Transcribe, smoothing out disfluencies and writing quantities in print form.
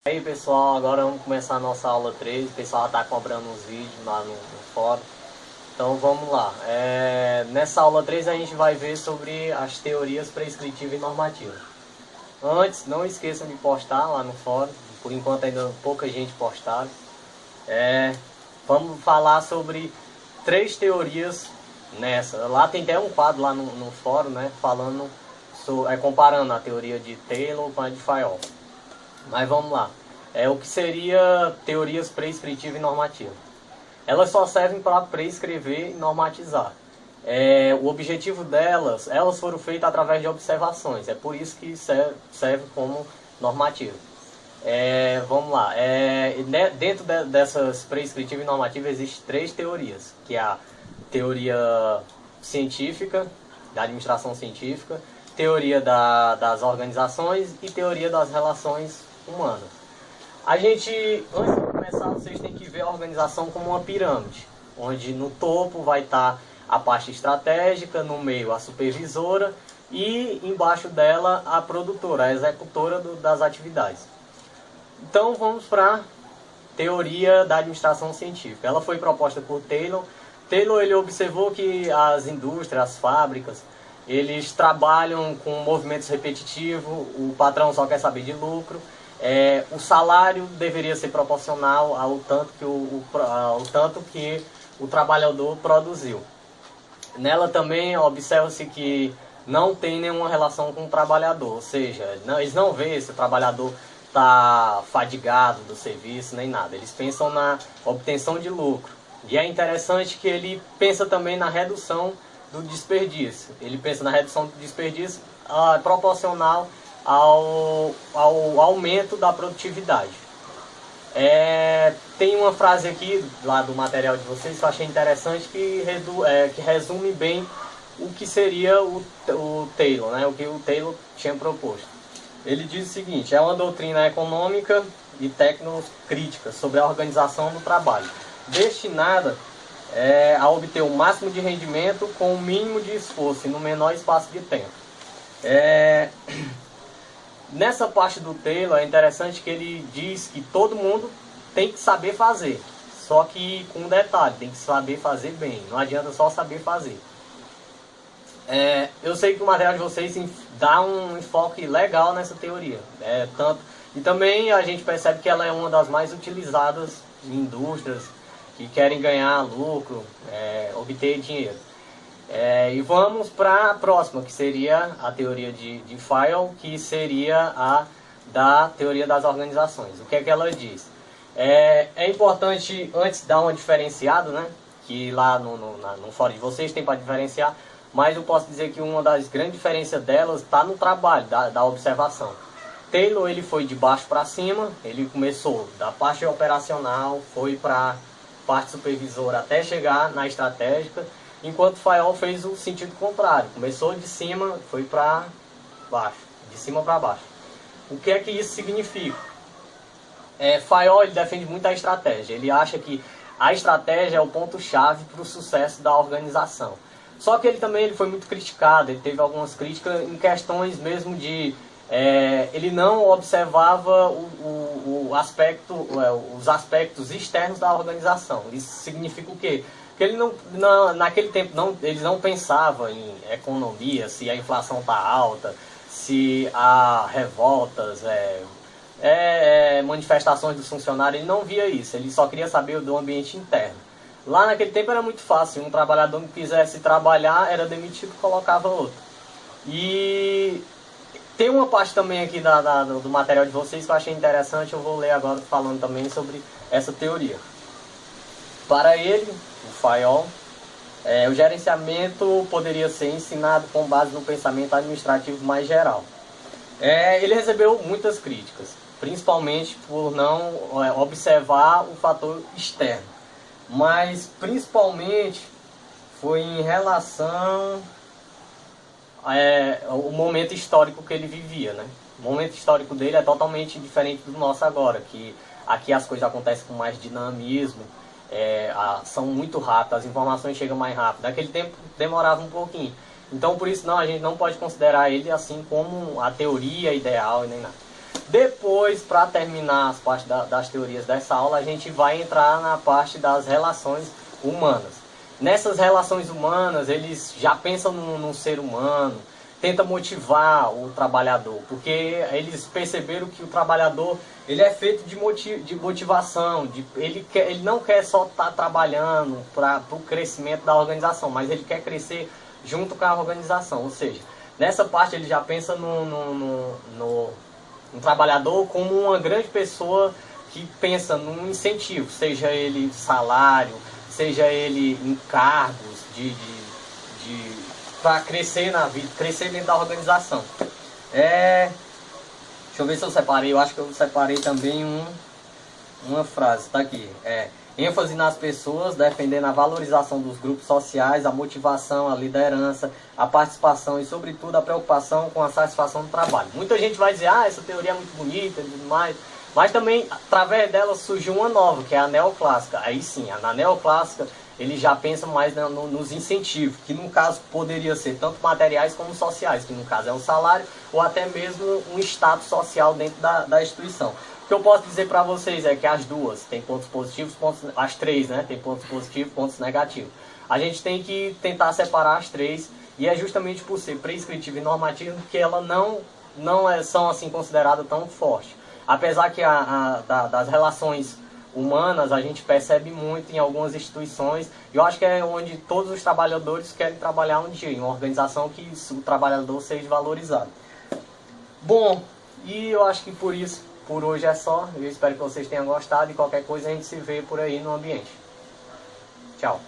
E aí pessoal, agora vamos começar a nossa aula 3. O pessoal está cobrando uns vídeos lá no fórum. Então vamos lá. Nessa aula 3 a gente vai ver sobre as teorias prescritiva e normativa. Antes, não esqueçam de postar lá no fórum. Por enquanto ainda pouca gente postaram. Vamos falar sobre 3 teorias nessa. Lá tem até um quadro lá no fórum, né, falando comparando a teoria de Taylor com a de Fayol. Mas vamos lá. O que seria teorias prescritiva e normativa? Elas só servem para prescrever e normatizar. O objetivo delas, elas foram feitas através de observações. É por isso que serve como normativa. Vamos lá. Dentro dessas prescritiva e normativa existem 3 teorias, que é a teoria científica, da administração científica, teoria das organizações e teoria das relações humanas. Antes de começar, vocês têm que ver a organização como uma pirâmide, onde no topo vai estar a parte estratégica, no meio a supervisora e embaixo dela a produtora, a executora das atividades. Então vamos para a teoria da administração científica. Ela foi proposta por Taylor. Taylor ele observou que as indústrias, as fábricas, eles trabalham com movimentos repetitivos, o patrão só quer saber de lucro. O salário deveria ser proporcional ao tanto que o trabalhador produziu. Nela também observa-se que não tem nenhuma relação com o trabalhador, ou seja, eles não veem se o trabalhador está fadigado do serviço nem nada. Eles pensam na obtenção de lucro. E é interessante que ele pensa também na redução do desperdício. Ele pensa na redução do desperdício proporcional ao aumento da produtividade. Tem uma frase aqui lá do material de vocês que eu achei interessante que resume bem o que seria o Taylor, né? O que o Taylor tinha proposto. Ele diz o seguinte: é uma doutrina econômica e tecnocrítica sobre a organização do trabalho, destinada a obter o máximo de rendimento com o mínimo de esforço e no menor espaço de tempo. Nessa parte do Taylor é interessante que ele diz que todo mundo tem que saber fazer, só que com um detalhe, tem que saber fazer bem, não adianta só saber fazer. Eu sei que o material de vocês dá um enfoque legal nessa teoria, e também a gente percebe que ela é uma das mais utilizadas em indústrias que querem ganhar lucro, obter dinheiro. E vamos para a próxima, que seria a teoria de Fayol, que seria a da teoria das organizações. O que é que ela diz? É importante antes dar uma diferenciada, né? Que lá no fórum de vocês tem para diferenciar, mas eu posso dizer que uma das grandes diferenças delas está no trabalho, da observação. Taylor ele foi de baixo para cima, ele começou da parte operacional, foi para a parte supervisora até chegar na estratégica, enquanto Fayol fez o sentido contrário, começou de cima, foi para baixo, de cima para baixo. O que é que isso significa? Fayol ele defende muito a estratégia, ele acha que a estratégia é o ponto-chave para o sucesso da organização. Só que ele também foi muito criticado, ele teve algumas críticas em questões mesmo de... ele não observava os aspectos externos da organização. Isso significa o quê? Que ele naquele tempo eles não pensavam em economia, se a inflação está alta, se há revoltas, manifestações dos funcionários. Ele não via isso, ele só queria saber do ambiente interno. Lá naquele tempo era muito fácil, um trabalhador que quisesse trabalhar era demitido e colocava outro. E tem uma parte também aqui do material de vocês que eu achei interessante, eu vou ler agora falando também sobre essa teoria. Para ele, o Fayol, o gerenciamento poderia ser ensinado com base no pensamento administrativo mais geral. Ele recebeu muitas críticas, principalmente por não observar o fator externo, mas principalmente foi em relação ao momento histórico que ele vivia, né? O momento histórico dele é totalmente diferente do nosso agora, que aqui as coisas acontecem com mais dinamismo, são muito rápidas, as informações chegam mais rápido. Naquele tempo demorava um pouquinho. Então por isso a gente não pode considerar ele assim como a teoria ideal e nem nada. Depois, para terminar as partes das teorias dessa aula, a gente vai entrar na parte das relações humanas. Nessas relações humanas, eles já pensam num ser humano, tenta motivar o trabalhador, porque eles perceberam que o trabalhador ele é feito de motivação, ele não quer só estar trabalhando para o crescimento da organização, mas ele quer crescer junto com a organização. Ou seja, nessa parte ele já pensa no trabalhador como uma grande pessoa que pensa num incentivo, seja ele salário, seja ele encargos para crescer na vida, crescer dentro da organização. Deixa eu ver se eu separei, eu acho que eu separei também uma frase, está aqui. Ênfase nas pessoas, defendendo a valorização dos grupos sociais, a motivação, a liderança, a participação e, sobretudo, a preocupação com a satisfação do trabalho. Muita gente vai dizer, essa teoria é muito bonita e tudo mais, mas também, através dela, surgiu uma nova, que é a neoclássica. Aí sim, na neoclássica, ele já pensa mais nos incentivos, que no caso poderia ser tanto materiais como sociais, que no caso é um salário ou até mesmo um status social dentro da instituição. O que eu posso dizer para vocês é que as duas têm pontos positivos, as três, né, tem pontos positivos, pontos negativos. A gente tem que tentar separar as três, e é justamente por ser prescritivo e normativo que elas são assim consideradas tão fortes. Apesar que das relações humanas a gente percebe muito em algumas instituições, e eu acho que é onde todos os trabalhadores querem trabalhar um dia, em uma organização que o trabalhador seja valorizado. Bom, e eu acho que por hoje é só. Eu espero que vocês tenham gostado, e qualquer coisa a gente se vê por aí no ambiente. Tchau.